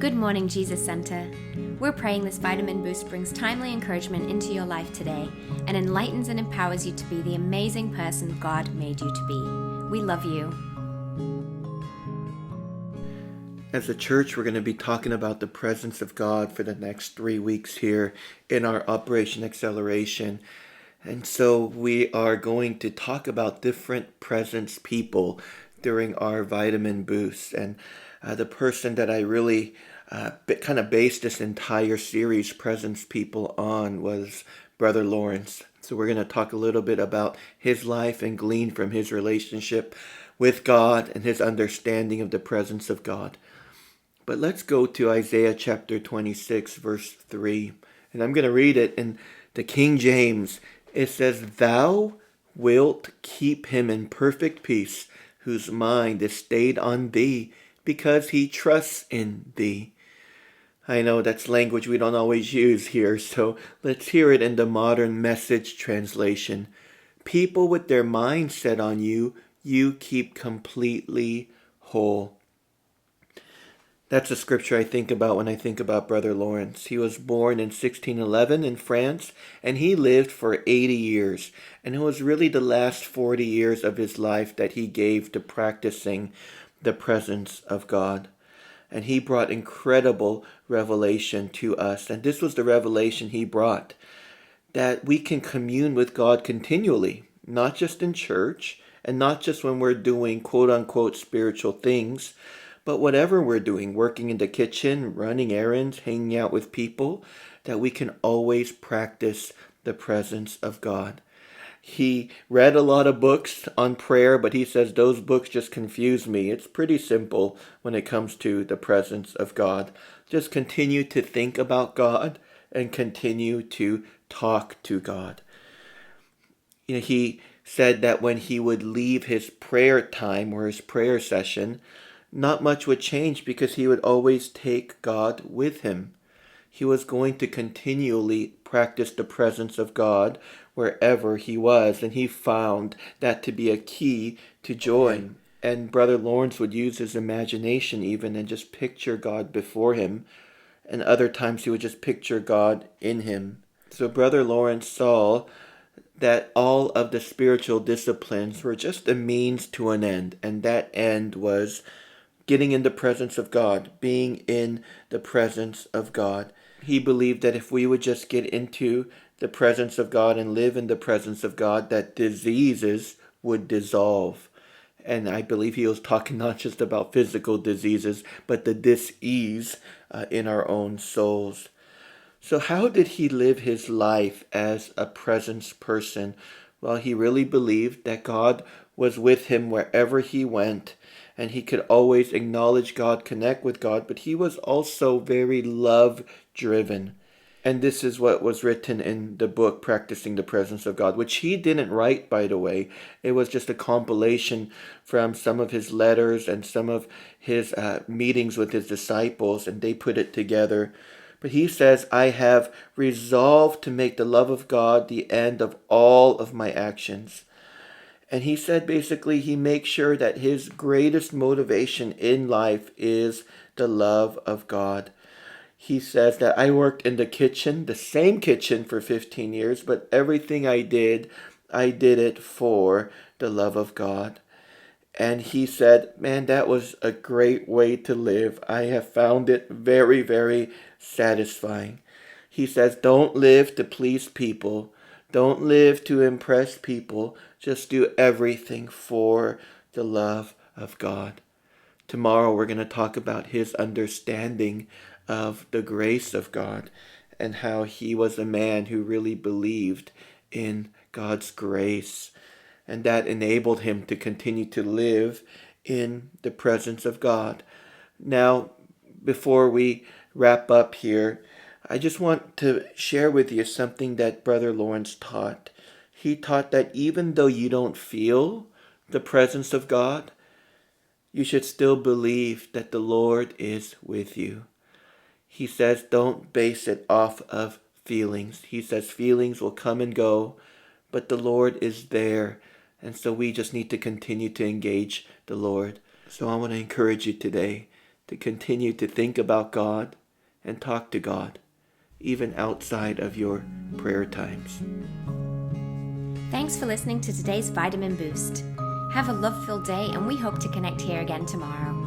Good morning, Jesus Center. We're praying this vitamin boost brings timely encouragement into your life today and enlightens and empowers you to be the amazing person God made you to be. We love you. As a church, we're going to be talking about the presence of God for the next 3 weeks here in our Operation Acceleration. And so we are going to talk about different presence people during our vitamin boost. And the person that I really kind of based this entire series, Presence People, on was Brother Lawrence. So we're going to talk a little bit about his life and glean from his relationship with God and his understanding of the presence of God. But let's go to Isaiah chapter 26, verse 3. And I'm going to read it in the King James. It says, "Thou wilt keep him in perfect peace, whose mind is stayed on thee, because he trusts in thee." I know that's language we don't always use here, so let's hear it in the modern Message translation. People with their mind set on you, you keep completely whole. That's a scripture I think about when I think about Brother Lawrence. He was born in 1611 in France, and he lived for 80 years. And it was really the last 40 years of his life that he gave to practicing the presence of God. And he brought incredible revelation to us. And this was the revelation he brought, that we can commune with God continually, not just in church, and not just when we're doing quote-unquote spiritual things, but whatever we're doing, working in the kitchen, running errands, hanging out with people, that we can always practice the presence of God. He read a lot of books on prayer, but he says those books just confuse me. It's pretty simple when it comes to the presence of God. Just continue to think about God and continue to talk to God. He said that when he would leave his prayer time or his prayer session, not much would change because he would always take God with him. He was going to continually practice the presence of God wherever he was, and he found that to be a key to joy. And Brother Lawrence would use his imagination even and just picture God before him, and other times he would just picture God in him. So Brother Lawrence saw that all of the spiritual disciplines were just a means to an end, and that end was getting in the presence of God, being in the presence of God. He believed that if we would just get into the presence of God and live in the presence of God, that diseases would dissolve. And I believe he was talking not just about physical diseases, but the dis-ease in our own souls. So how did he live his life as a presence person? Well, he really believed that God was with him wherever he went, and he could always acknowledge God, connect with God, but he was also very love-driven. And this is what was written in the book, Practicing the Presence of God, which he didn't write, by the way. It was just a compilation from some of his letters and some of his meetings with his disciples, and they put it together. But he says, "I have resolved to make the love of God the end of all of my actions." And he said basically he makes sure that his greatest motivation in life is the love of God. He says that I worked in the kitchen, the same kitchen for 15 years, but everything I did it for the love of God. And he said, man, that was a great way to live. I have found it very, very satisfying. He says, don't live to please people. Don't live to impress people. Just do everything for the love of God. Tomorrow we're going to talk about his understanding of the grace of God and how he was a man who really believed in God's grace. And that enabled him to continue to live in the presence of God. Now, before we wrap up here, I just want to share with you something that Brother Lawrence taught. He taught that even though you don't feel the presence of God, you should still believe that the Lord is with you. He says don't base it off of feelings. He says feelings will come and go, but the Lord is there. And so we just need to continue to engage the Lord. So I want to encourage you today to continue to think about God and talk to God, even outside of your prayer times. Thanks for listening to today's Vitamin Boost. Have a love-filled day, and we hope to connect here again tomorrow.